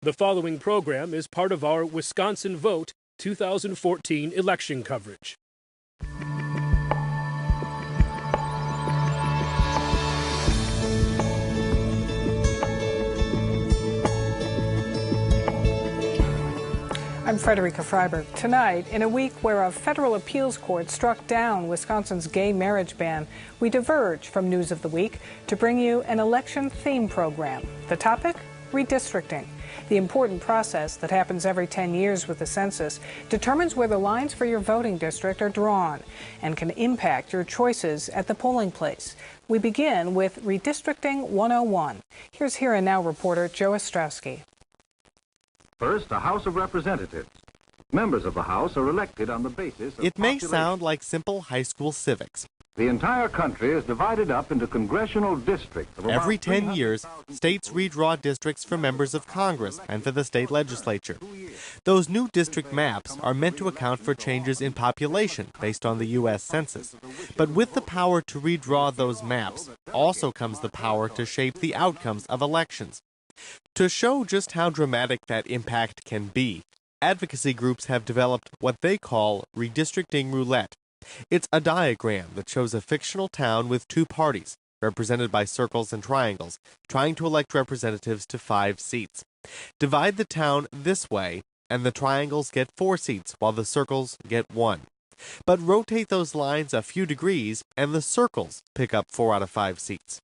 The following program is part of our Wisconsin Vote 2014 election coverage. I'm Frederica Freiberg. Tonight, in a week where a federal appeals court struck down Wisconsin's gay marriage ban, we diverge from News of the Week to bring you an election theme program. The topic? Redistricting. The important process that happens every 10 years with the census determines where the lines for your voting district are drawn and can impact your choices at the polling place. We begin with Redistricting 101. Here's Here and Now reporter Joe Ostrowski. First, the House of Representatives. Members of the House are elected on the basis of It may population. sound like simple high school civics. The entire country is divided up into congressional districts. Of Every about 10 years, 300,000 states redraw districts for members of Congress and for the state legislature. Those new district maps are meant to account for changes in population based on the U.S. Census. But with the power to redraw those maps also comes the power to shape the outcomes of elections. To show just how dramatic that impact can be, advocacy groups have developed what they call redistricting roulette. It's a diagram that shows a fictional town with two parties, represented by circles and triangles, trying to elect representatives to 5 seats. Divide the town this way, and the triangles get 4 seats, while the circles get 1. But rotate those lines a few degrees, and the circles pick up 4 out of 5 seats.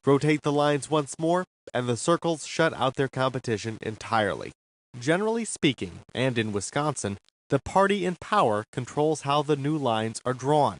Rotate the lines once more, and the circles shut out their competition entirely. Generally speaking, and in Wisconsin, the party in power controls how the new lines are drawn.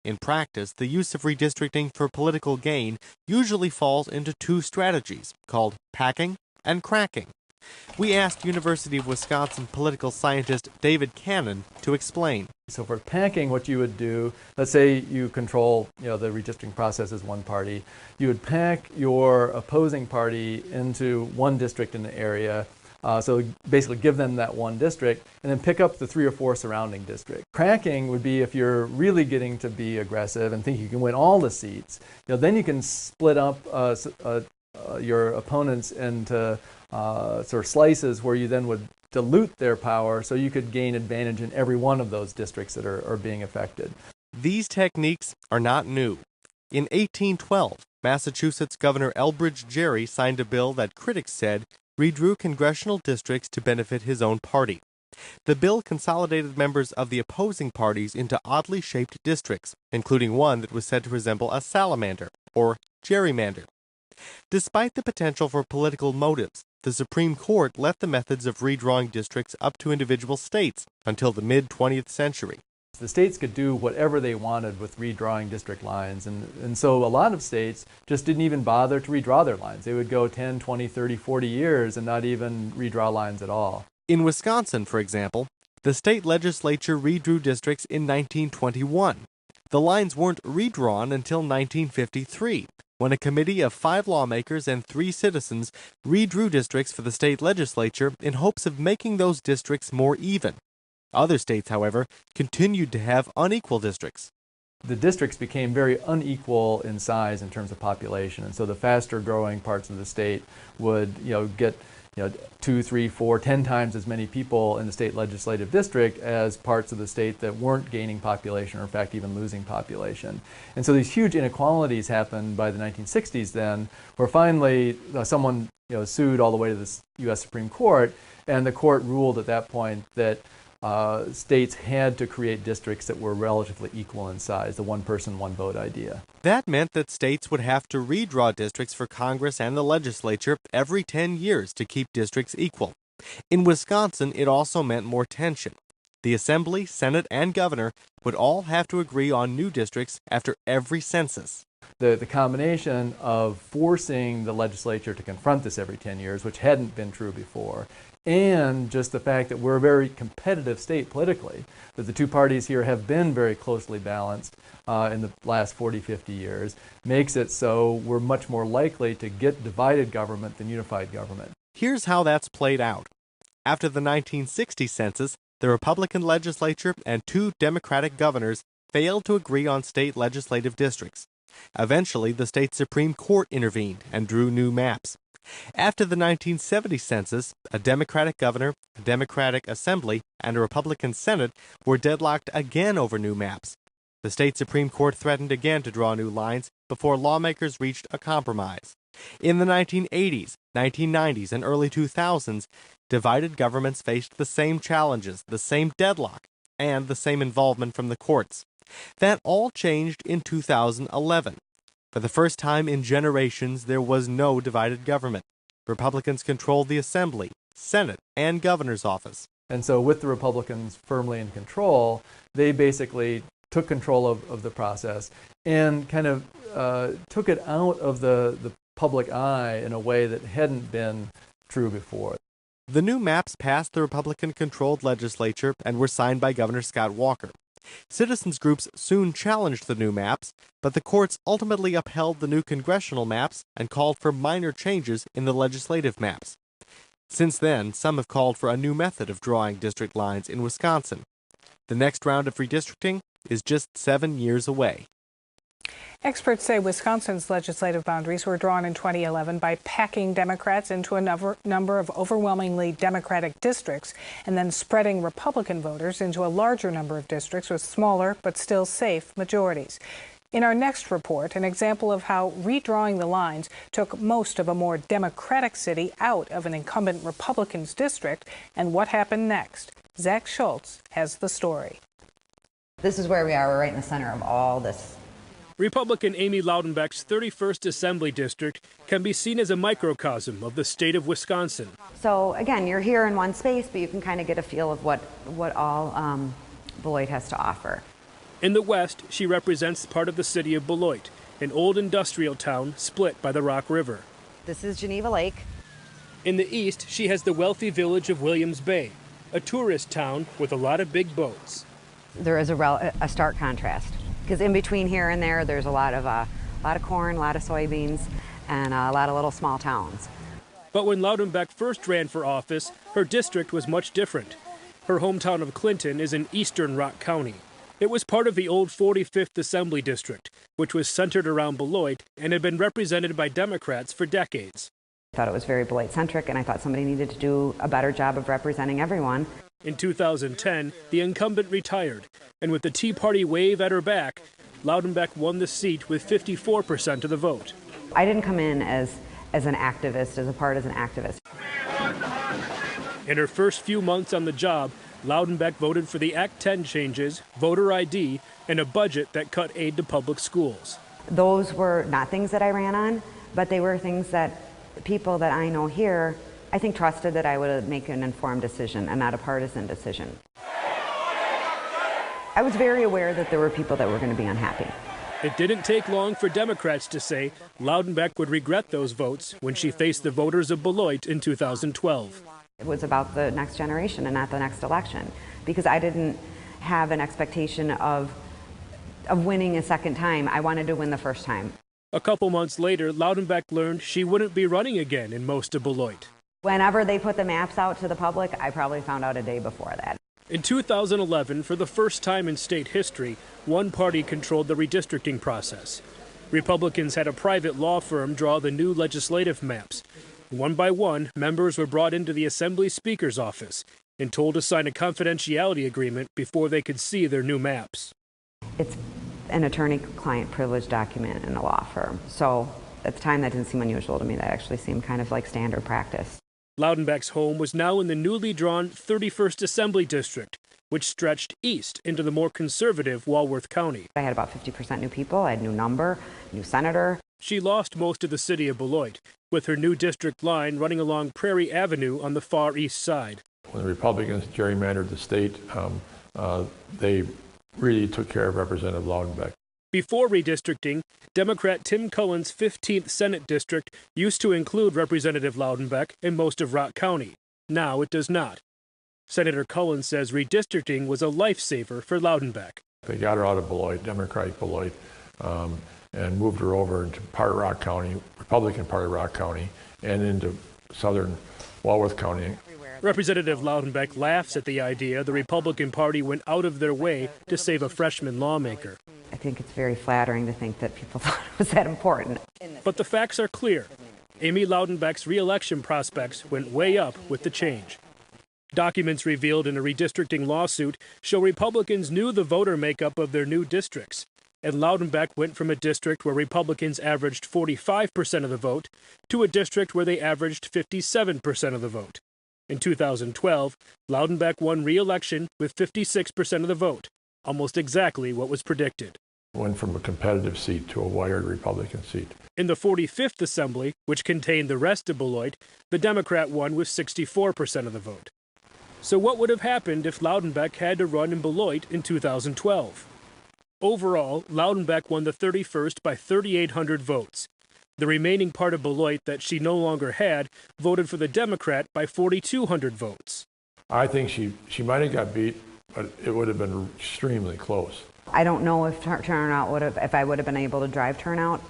In practice, the use of redistricting for political gain usually falls into 2 strategies, called packing and cracking. We asked University of Wisconsin political scientist David Cannon to explain. So for packing, what you would do, let's say you control, the redistricting process as one party, you would pack your opposing party into one district in the area. So basically give them that one district and then pick up the 3 or 4 surrounding districts. Cracking would be if you're really getting to be aggressive and think you can win all the seats. Then you can split up your opponents into sort of slices where you then would dilute their power so you could gain advantage in every one of those districts that are being affected. These techniques are not new. In 1812, Massachusetts Governor Elbridge Gerry signed a bill that critics said redrew congressional districts to benefit his own party. The bill consolidated members of the opposing parties into oddly shaped districts, including one that was said to resemble a salamander, or gerrymander. Despite the potential for political motives, the Supreme Court left the methods of redrawing districts up to individual states until the mid-20th century. The states could do whatever they wanted with redrawing district lines, and so a lot of states just didn't even bother to redraw their lines. They would go 10, 20, 30, 40 years and not even redraw lines at all. In Wisconsin, for example, the state legislature redrew districts in 1921. The lines weren't redrawn until 1953, when a committee of 5 lawmakers and 3 citizens redrew districts for the state legislature in hopes of making those districts more even. Other states, however, continued to have unequal districts. The districts became very unequal in size in terms of population, and so the faster growing parts of the state would get 2, 3, 4, 10 times as many people in the state legislative district as parts of the state that weren't gaining population, or in fact even losing population. And so these huge inequalities happened by the 1960s then, where finally someone sued all the way to the U.S. Supreme Court, and the court ruled at that point that states had to create districts that were relatively equal in size, the one person, one vote idea. That meant that states would have to redraw districts for Congress and the legislature every 10 years to keep districts equal. In Wisconsin, it also meant more tension. The Assembly, Senate, and Governor would all have to agree on new districts after every census. The combination of forcing the legislature to confront this every 10 years, which hadn't been true before, and just the fact that we're a very competitive state politically, that the 2 parties here have been very closely balanced in the last 40, 50 years, makes it so we're much more likely to get divided government than unified government. Here's how that's played out. After the 1960 census, the Republican legislature and 2 Democratic governors failed to agree on state legislative districts. Eventually, the state Supreme Court intervened and drew new maps. After the 1970 census, a Democratic governor, a Democratic assembly, and a Republican Senate were deadlocked again over new maps. The state Supreme Court threatened again to draw new lines before lawmakers reached a compromise. In the 1980s, 1990s, and early 2000s, divided governments faced the same challenges, the same deadlock, and the same involvement from the courts. That all changed in 2011. For the first time in generations, there was no divided government. Republicans controlled the Assembly, Senate, and governor's office. And so with the Republicans firmly in control, they basically took control of the process and kind of took it out of the public eye in a way that hadn't been true before. The new maps passed the Republican-controlled legislature and were signed by Governor Scott Walker. Citizens groups soon challenged the new maps, but the courts ultimately upheld the new congressional maps and called for minor changes in the legislative maps. Since then, some have called for a new method of drawing district lines in Wisconsin. The next round of redistricting is just 7 years away. Experts say Wisconsin's legislative boundaries were drawn in 2011 by packing Democrats into a number of overwhelmingly Democratic districts and then spreading Republican voters into a larger number of districts with smaller but still safe majorities. In our next report, an example of how redrawing the lines took most of a more Democratic city out of an incumbent Republican's district and what happened next. Zach Schultz has the story. This is where we are. We're right in the center of all this. Republican Amy Loudenbeck's 31st Assembly District can be seen as a microcosm of the state of Wisconsin. So again, you're here in one space, but you can kind of get a feel of what all Beloit has to offer. In the west, she represents part of the city of Beloit, an old industrial town split by the Rock River. This is Geneva Lake. In the east, she has the wealthy village of Williams Bay, a tourist town with a lot of big boats. There is a stark contrast, because in between here and there, there's a lot of corn, a lot of soybeans, and a lot of little small towns. But when Loudenbeck first ran for office, her district was much different. Her hometown of Clinton is in eastern Rock County. It was part of the old 45th Assembly District, which was centered around Beloit and had been represented by Democrats for decades. I thought it was very Beloit-centric, and I thought somebody needed to do a better job of representing everyone. In 2010, the incumbent retired, and with the Tea Party wave at her back, Loudenbeck won the seat with 54% of the vote. I didn't come in as an activist, as a partisan activist. In her first few months on the job, Loudenbeck voted for the Act 10 changes, voter ID, and a budget that cut aid to public schools. Those were not things that I ran on, but they were things that people that I know here, I think, trusted that I would make an informed decision and not a partisan decision. I was very aware that there were people that were going to be unhappy. It didn't take long for Democrats to say Loudenbeck would regret those votes when she faced the voters of Beloit in 2012. It was about the next generation and not the next election, because I didn't have an expectation of winning a second time. I wanted to win the first time. A couple months later, Loudenbeck learned she wouldn't be running again in most of Beloit. Whenever they put the maps out to the public, I probably found out a day before that. In 2011, for the first time in state history, one party controlled the redistricting process. Republicans had a private law firm draw the new legislative maps. One by one, members were brought into the Assembly Speaker's office and told to sign a confidentiality agreement before they could see their new maps. It's an attorney-client privilege document in a law firm. So at the time, that didn't seem unusual to me. That actually seemed kind of like standard practice. Loudenbeck's home was now in the newly drawn 31st Assembly District, which stretched east into the more conservative Walworth County. I had about 50% new people. I had a new number, new senator. She lost most of the city of Beloit, with her new district line running along Prairie Avenue on the far east side. When the Republicans gerrymandered the state, they really took care of Representative Loudenbeck. Before redistricting, Democrat Tim Cullen's 15th Senate District used to include Representative Loudenbeck in most of Rock County. Now it does not. Senator Cullen says redistricting was a lifesaver for Loudenbeck. They got her out of Beloit, Democratic Beloit, and moved her over into part of Rock County, Republican part of Rock County, and into southern Walworth County. Representative Loudenbeck laughs at the idea the Republican Party went out of their way to save a freshman lawmaker. I think it's very flattering to think that people thought it was that important. But the facts are clear. Amy Loudenbeck's re-election prospects went way up with the change. Documents revealed in a redistricting lawsuit show Republicans knew the voter makeup of their new districts, and Loudenbeck went from a district where Republicans averaged 45% of the vote to a district where they averaged 57% of the vote. In 2012, Loudenbeck won re-election with 56% of the vote, almost exactly what was predicted. Went from a competitive seat to a wired Republican seat. In the 45th Assembly, which contained the rest of Beloit, the Democrat won with 64% of the vote. So what would have happened if Loudenbeck had to run in Beloit in 2012? Overall, Loudenbeck won the 31st by 3,800 votes. The remaining part of Beloit that she no longer had voted for the Democrat by 4,200 votes. I think she might have got beat, but it would have been extremely close. I don't know if turnout would have, if I would have been able to drive turnout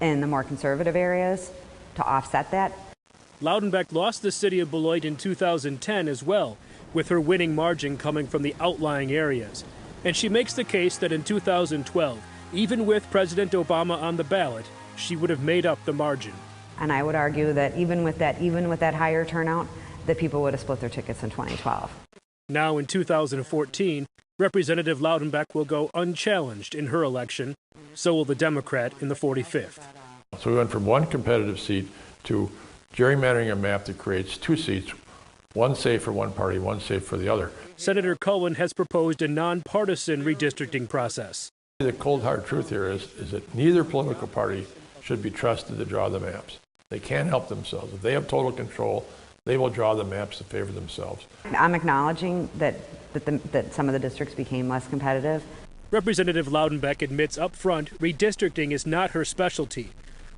in the more conservative areas to offset that. Loudenbeck lost the city of Beloit in 2010 as well, with her winning margin coming from the outlying areas. And she makes the case that in 2012, even with President Obama on the ballot, she would have made up the margin. And I would argue that even with that higher turnout, that people would have split their tickets in 2012. Now in 2014, Representative Loudenbeck will go unchallenged in her election. So will the Democrat in the 45th. So we went from one competitive seat to gerrymandering a map that creates two seats, one safe for one party, one safe for the other. Senator Cullen has proposed a nonpartisan redistricting process. The cold hard truth here is that neither political party should be trusted to draw the maps. They can't help themselves. If they have total control, they will draw the maps to favor themselves. I'm acknowledging that some of the districts became less competitive. Representative Loudenbeck admits up front redistricting is not her specialty.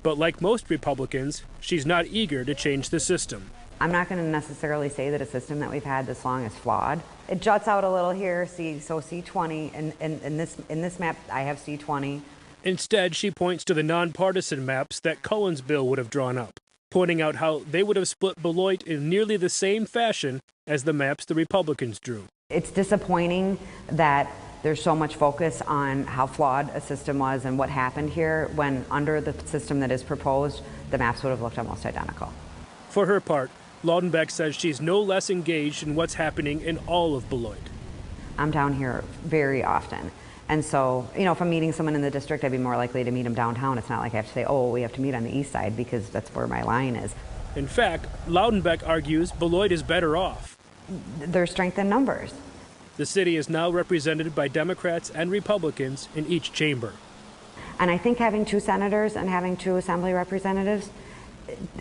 But like most Republicans, she's not eager to change the system. I'm not going to necessarily say that a system that we've had this long is flawed. It juts out a little here, so C20, and in this map I have C20. Instead, she points to the nonpartisan maps that Cullen's bill would have drawn up, pointing out how they would have split Beloit in nearly the same fashion as the maps the Republicans drew. It's disappointing that there's so much focus on how flawed a system was and what happened here, when under the system that is proposed, the maps would have looked almost identical. For her part, Loudenbeck says she's no less engaged in what's happening in all of Beloit. I'm down here very often. And so, if I'm meeting someone in the district, I'd be more likely to meet them downtown. It's not like I have to say, oh, we have to meet on the east side, because that's where my line is. In fact, Loudenbeck argues Beloit is better off. There's strength in numbers. The city is now represented by Democrats and Republicans in each chamber. And I think having 2 senators and having 2 assembly representatives,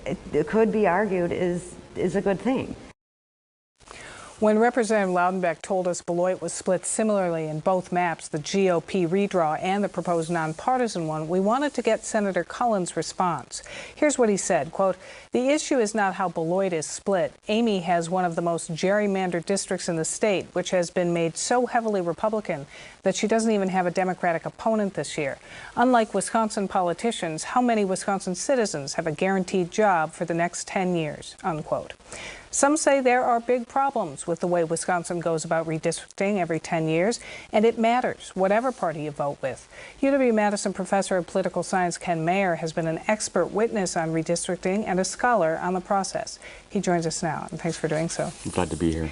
it could be argued is a good thing. When Representative Loudenbeck told us Beloit was split similarly in both maps, the GOP redraw and the proposed nonpartisan one, we wanted to get Senator Cullen's response. Here's what he said, quote, "The issue is not how Beloit is split. Amy has one of the most gerrymandered districts in the state, which has been made so heavily Republican that she doesn't even have a Democratic opponent this year. Unlike Wisconsin politicians, how many Wisconsin citizens have a guaranteed job for the next 10 years, unquote. Some say there are big problems with the way Wisconsin goes about redistricting every 10 years, and it matters, whatever party you vote with. UW-Madison professor of political science Ken Mayer has been an expert witness on redistricting and a scholar on the process. He joins us now, and thanks for doing so. I'm glad to be here.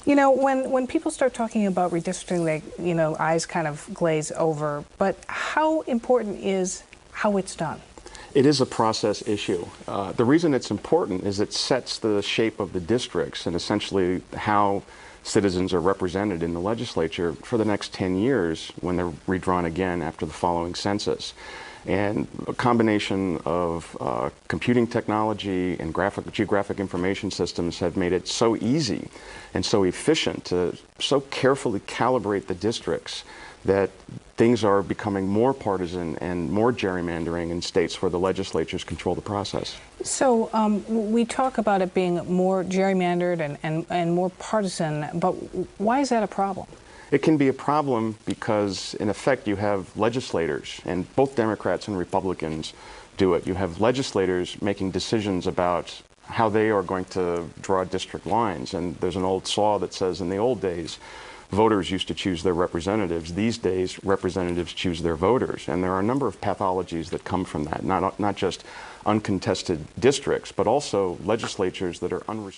When people start talking about redistricting, they, eyes kind of glaze over. But how important is how it's done? It is a process issue. The reason it's important is it sets the shape of the districts and essentially how citizens are represented in the legislature for the next 10 years when they're redrawn again after the following census. And a combination of computing technology and geographic information systems have made it so easy and so efficient to so carefully calibrate the districts that things are becoming more partisan and more gerrymandering in states where the legislatures control the process. So we talk about it being more gerrymandered and more partisan, but why is that a problem? It can be a problem because, in effect, you have legislators, and both Democrats and Republicans do it. You have legislators making decisions about how they are going to draw district lines. And there's an old saw that says in the old days, voters used to choose their representatives. These days, representatives choose their voters. And there are a number of pathologies that come from that, not just uncontested districts, but also legislatures that are unresponsive.